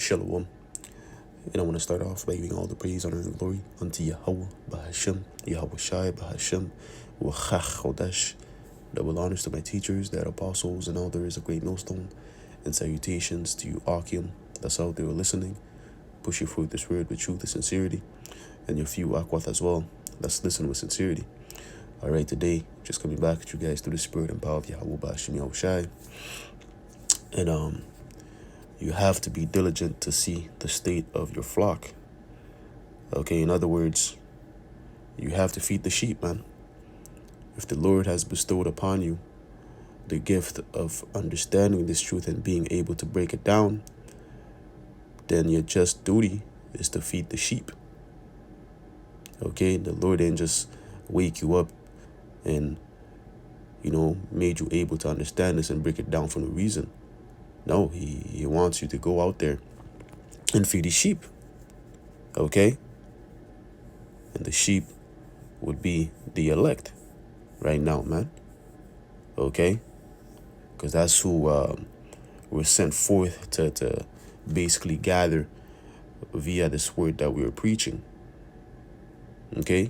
Shalom. And I want to start off by giving all the praise, honor, and glory unto Yahweh, Bahashem, Yahweh Shai, Bahashem, Wachach Chodesh. Double honors to my teachers, their apostles, and elders, a great millstone, and salutations to you, Akim, that's out there listening. Push you forth this word with truth and sincerity, and your few Akwath as well, that's listening with sincerity. All right, today, just coming back at you guys through the spirit and power of Yahweh, Bahashem, Yahweh Shai. And you have to be diligent to see the state of your flock. Okay, in other words, you have to feed the sheep, man. If the Lord has bestowed upon you the gift of understanding this truth and being able to break it down, then your just duty is to feed the sheep. Okay, the Lord didn't just wake you up and, made you able to understand this and break it down for no reason. No, he wants you to go out there and feed the sheep. Okay? And the sheep would be the elect right now, man. Okay? Because that's who were sent forth to basically gather via this word that we are preaching. Okay?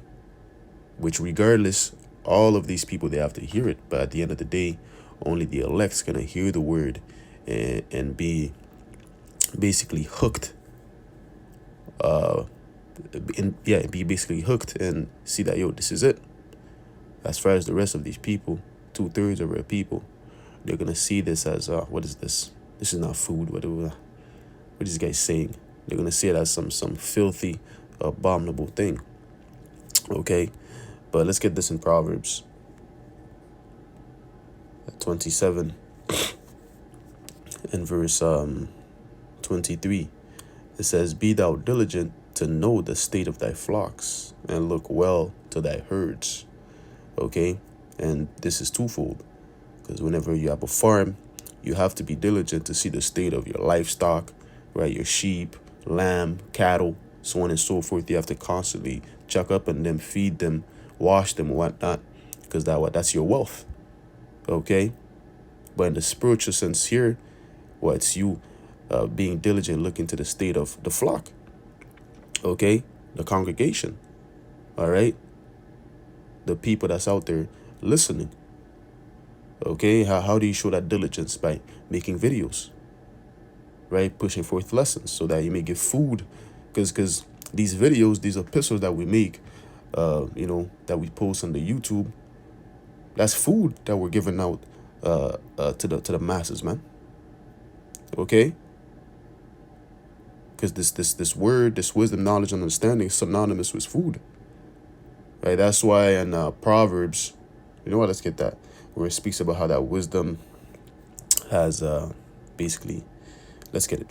Which regardless, all of these people, they have to hear it. But at the end of the day, only the elect's going to hear the word and be basically hooked. Be basically hooked and see that, this is it. As far as the rest of these people, 2/3 of our people, they're going to see this as, what is this? This is not food. What are these guys saying? They're going to see it as some filthy, abominable thing. Okay? But let's get this in Proverbs 27 and verse 23. It says, "Be thou diligent to know the state of thy flocks, and look well to thy herds." Okay? And this is twofold. Because whenever you have a farm, you have to be diligent to see the state of your livestock, right? Your sheep, lamb, cattle, so on and so forth. You have to constantly check up on them, feed them, wash them, whatnot, because that's your wealth. Okay? But in the spiritual sense here, it's you being diligent, looking to the state of the flock. Okay? The congregation. All right? The people that's out there listening. Okay? How do you show that diligence? By making videos. Right? Pushing forth lessons so that you may give food. Because these videos, these epistles that we make, that we post on the YouTube, that's food that we're giving out to the masses, man. Okay? Because this word, this wisdom, knowledge, and understanding is synonymous with food. Right? That's why in Proverbs, let's get that, where it speaks about how that wisdom has basically, let's get it.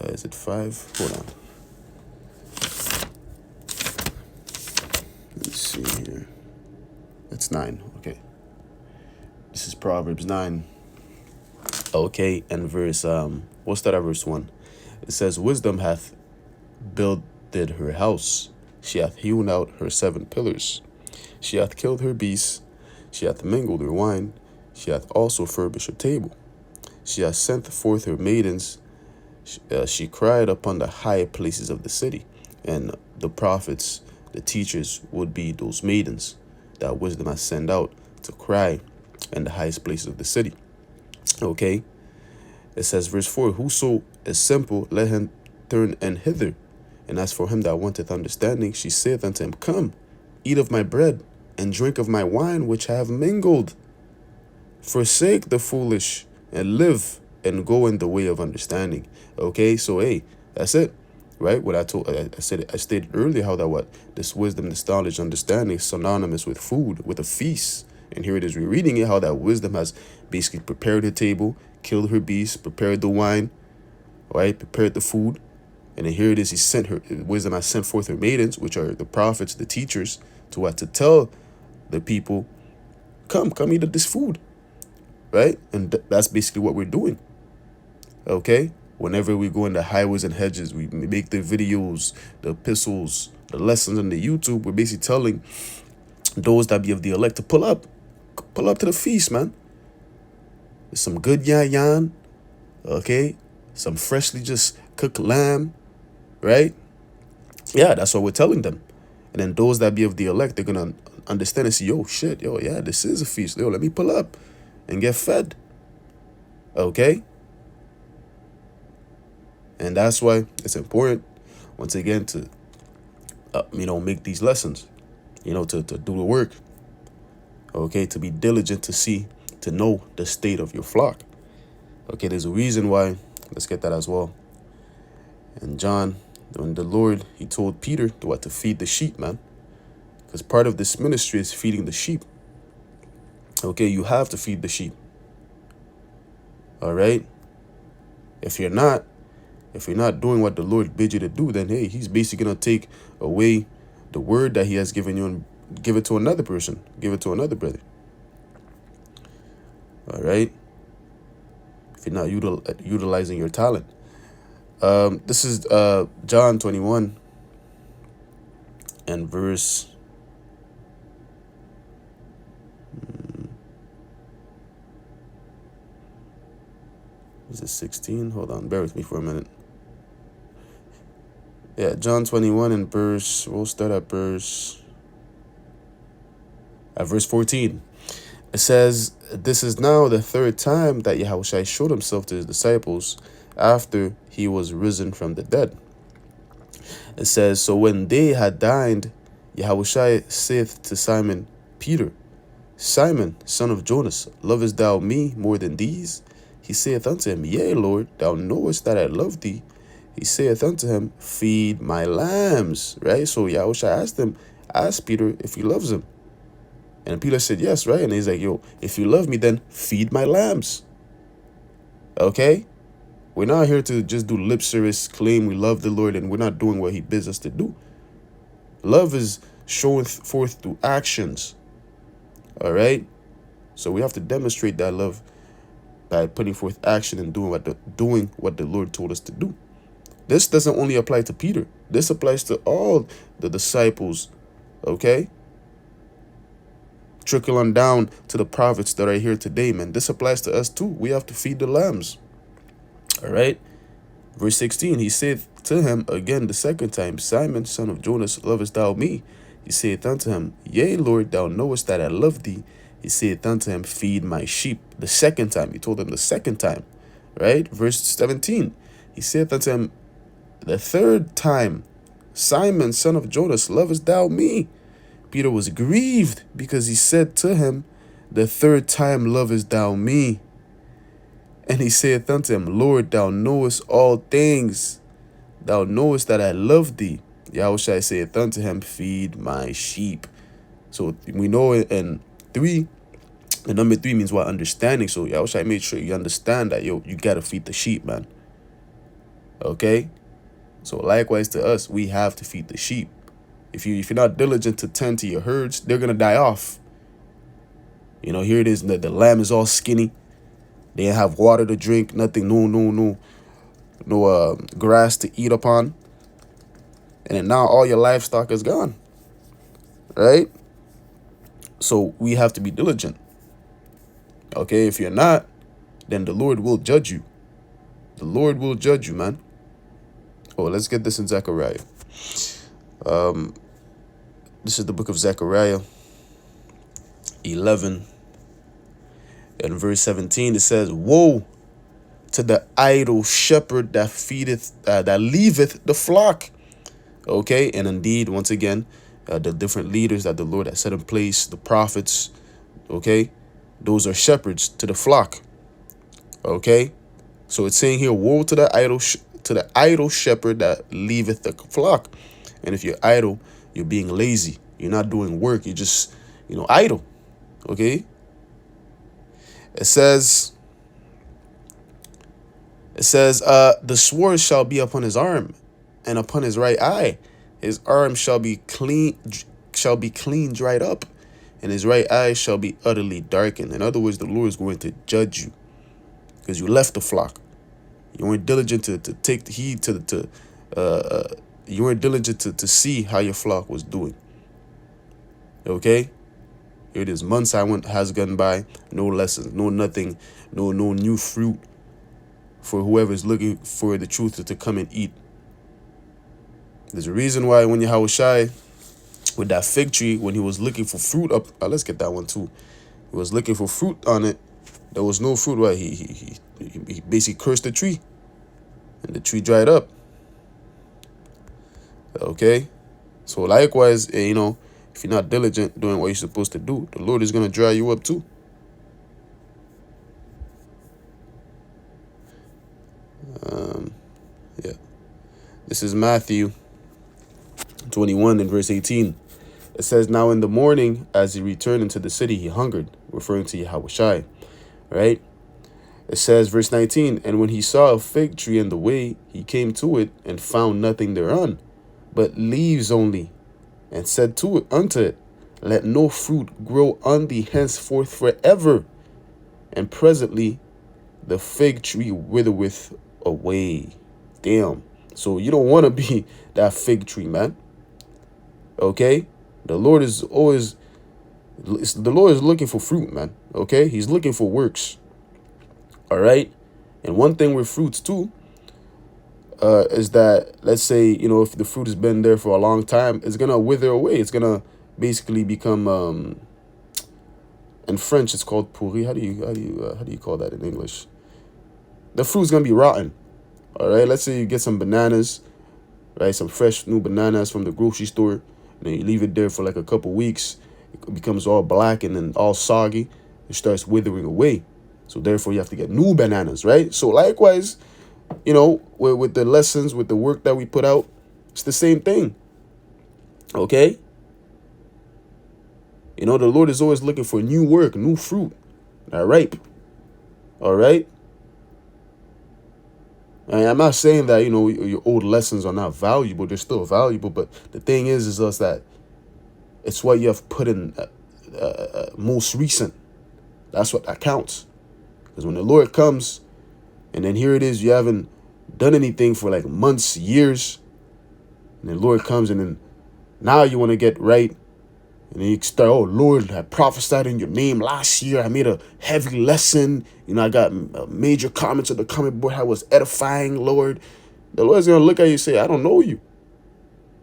Is it 5? Hold on. Let's see here. It's 9. Okay. This is Proverbs 9. Okay, and verse we'll start at verse 1. It says, "Wisdom hath builded her house, she hath hewn out her 7 pillars, she hath killed her beasts, she hath mingled her wine, she hath also furbished her table, she hath sent forth her maidens, she cried upon the high places of the city." And the prophets, the teachers, would be those maidens that wisdom has sent out to cry in the highest places of the city. Okay? It says, verse 4, "Whoso is simple, let him turn in hither. And as for him that wanteth understanding, she saith unto him, Come, eat of my bread, and drink of my wine, which I have mingled. Forsake the foolish, and live, and go in the way of understanding." Okay, so hey, that's it. Right? What I stated earlier, how that this wisdom, this knowledge, understanding is synonymous with food, with a feast. And here it is, we're reading it, how that wisdom has basically prepared her table, killed her beasts, prepared the wine, right? Prepared the food. And then here it is, wisdom has sent forth her maidens, which are the prophets, the teachers, to tell the people, come eat of this food, right? And that's basically what we're doing. Okay? Whenever we go in the highways and hedges, we make the videos, the epistles, the lessons on the YouTube, we're basically telling those that be of the elect to pull up to the feast, man. There's some good yan, okay? some freshly just cooked lamb, right? Yeah, that's what we're telling them. And then those that be of the elect, they're going to understand and see, yo, shit, yo, yeah, this is a feast. Yo, let me pull up and get fed. Okay? And that's why it's important, once again, to, make these lessons, to do the work. Okay? To be diligent to know the state of your flock. Okay? There's a reason why. Let's get that as well. And John, when the Lord, he told Peter to feed the sheep, man. Because part of this ministry is feeding the sheep. Okay, you have to feed the sheep. All right? If you're not doing what the Lord bid you to do, then hey, he's basically gonna take away the word that he has given you and give it to another person, give it to another brother. All right? If you're not utilizing your talent. This is John 21 and verse is it 16? Hold on, bear with me for a minute. Yeah, John 21 and we'll start at verse 14. It says, "This is now the third time that Yahushua showed himself to his disciples after he was risen from the dead." It says, "So when they had dined, Yahushua saith to Simon Peter, Simon, son of Jonas, lovest thou me more than these? He saith unto him, Yea, Lord, thou knowest that I love thee. He saith unto him, Feed my lambs." Right? So Yahushua asked Peter if he loves him. And Peter said, yes, right? And he's like, yo, if you love me, then feed my lambs. Okay? We're not here to just do lip service, claim we love the Lord, and we're not doing what he bids us to do. Love is shown forth through actions. All right? So we have to demonstrate that love by putting forth action and doing what the Lord told us to do. This doesn't only apply to Peter. This applies to all the disciples, okay? Trickle on down to the prophets that are here today, man. This applies to us too. We have to feed the lambs, all right? Verse 16, he said to him again the second time, Simon, son of Jonas, lovest thou me? He saith unto him, Yea, Lord, thou knowest that I love thee. He saith unto him, Feed my sheep. The second time, he told him the second time, right? Verse 17, he saith unto him the third time, Simon, son of Jonas, lovest thou me? Peter was grieved because he said to him, The third time lovest thou me? And he saith unto him, Lord, thou knowest all things. Thou knowest that I love thee. Yahushua saith unto him, Feed my sheep. So we know in 3, the number 3 means what? Understanding. So Yahushua made sure you understand that, you got to feed the sheep, man. Okay? So likewise to us, we have to feed the sheep. If you're not diligent to tend to your herds, they're going to die off. Here it is. The lamb is all skinny. They didn't have water to drink, nothing, no grass to eat upon. And then now all your livestock is gone. Right? So we have to be diligent. Okay, if you're not, then the Lord will judge you. The Lord will judge you, man. Oh, let's get this in Zechariah. This is the book of Zechariah 11 and verse 17. It says, Woe to the idle shepherd that leaveth the flock. Okay, and indeed, once again, the different leaders that the Lord has set in place, the prophets, okay, those are shepherds to the flock. Okay, so it's saying here, woe to the idle shepherd that leaveth the flock. And if you're idle, you're being lazy. You're not doing work. You're just, idle. Okay. It says, the sword shall be upon his arm and upon his right eye. His arm shall be clean dried up, and his right eye shall be utterly darkened. In other words, the Lord is going to judge you because you left the flock. You weren't diligent to take the heed you weren't diligent to see how your flock was doing. Okay? Here it is. Months has gone by, no lessons, no nothing, no new fruit. for whoever is looking for the truth to come and eat. There's a reason why when Yahushai, with that fig tree, when he was looking for fruit up, let's get that one too. He was looking for fruit on it. There was no fruit. Right? He basically cursed the tree, and the tree dried up. Okay, so likewise, if you're not diligent doing what you're supposed to do, the Lord is gonna dry you up too. Yeah, this is Matthew 21 and verse 18. It says, "Now in the morning, as he returned into the city, he hungered," referring to Yahushai, right? It says, verse 19, "And when he saw a fig tree in the way, he came to it and found nothing thereon, but leaves only, and said unto it, Let no fruit grow on thee henceforth forever. And presently the fig tree withereth away." Damn. So you don't want to be that fig tree, man. Okay? The Lord is looking for fruit, man. Okay? He's looking for works. All right? And one thing with fruits too, is that, let's say, if the fruit has been there for a long time, it's gonna wither away. It's gonna basically become, in French it's called pourri. How do you call that in English? The fruit's gonna be rotten. All right, let's say you get some bananas, right? Some fresh new bananas from the grocery store, and then you leave it there for like a couple weeks. It becomes all black and then all soggy. It starts withering away. So therefore you have to get new bananas, right? So likewise, with the lessons, with the work that we put out, it's the same thing. Okay? The Lord is always looking for new work, new fruit that ripe. All right? And I'm not saying that, your old lessons are not valuable. They're still valuable. But the thing is just that it's what you have put in most recent. That's what that counts. Because when the Lord comes, and then here it is, you haven't done anything for like months, years, and the Lord comes, and then now you want to get right. And then you start, "Oh, Lord, I prophesied in your name last year. I made a heavy lesson. I got major comments on the comment board. How was edifying, Lord." The Lord's going to look at you and say, "I don't know you."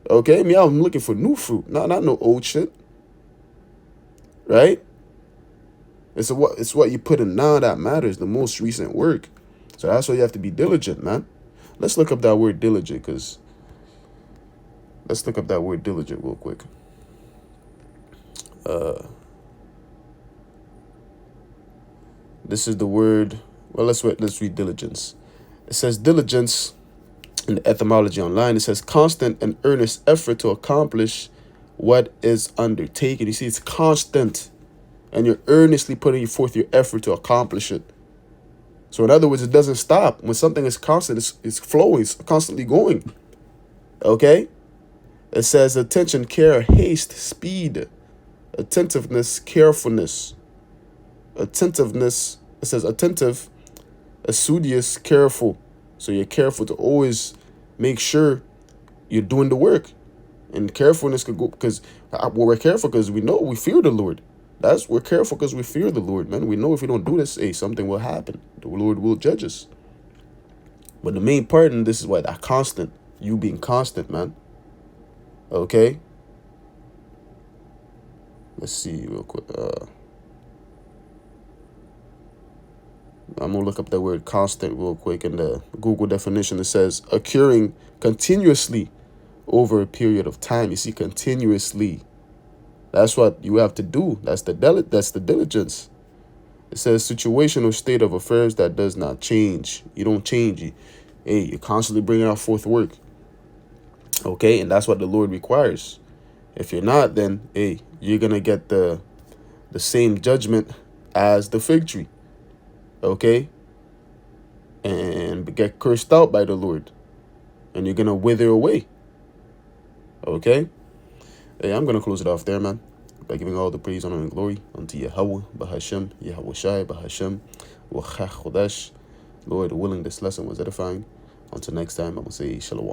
Okay? I'm looking for new fruit, not no old shit. Right? It's what you put in now that matters, the most recent work. So that's why you have to be diligent, man. Let's look up that word diligent, real quick. This is the word. Well, let's read diligence. It says diligence in the etymology online. It says constant and earnest effort to accomplish what is undertaken. You see, it's constant, and you're earnestly putting forth your effort to accomplish it. So in other words, it doesn't stop. When something is constant, it's flowing, it's constantly going. Okay? It says attention, care, haste, speed, attentiveness, carefulness. Attentiveness, it says attentive, assiduous, careful. So you're careful to always make sure you're doing the work. And carefulness could go, because we're careful because we know we fear the Lord. We're careful because we fear the Lord, man. We know if we don't do this, something will happen. The Lord will judge us. But the main part in this is what that constant, you being constant, man. Okay? Let's see real quick. I'm going to look up that word constant real quick in the Google definition. It says occurring continuously over a period of time. You see, continuously. That's what you have to do. That's the diligence. It says situation or state of affairs that does not change. You don't change. You're constantly bringing out forth work. Okay, and that's what the Lord requires. If you're not, then you're gonna get the same judgment as the fig tree. Okay, and get cursed out by the Lord, and you're gonna wither away. Okay. I'm going to close it off there, man, by giving all the praise, honor, and glory unto Yahweh, Bahashem, Yahushai, Bahashem, Wachach Chodesh. Lord willing, this lesson was edifying. Until next time, I'm going to say shalom.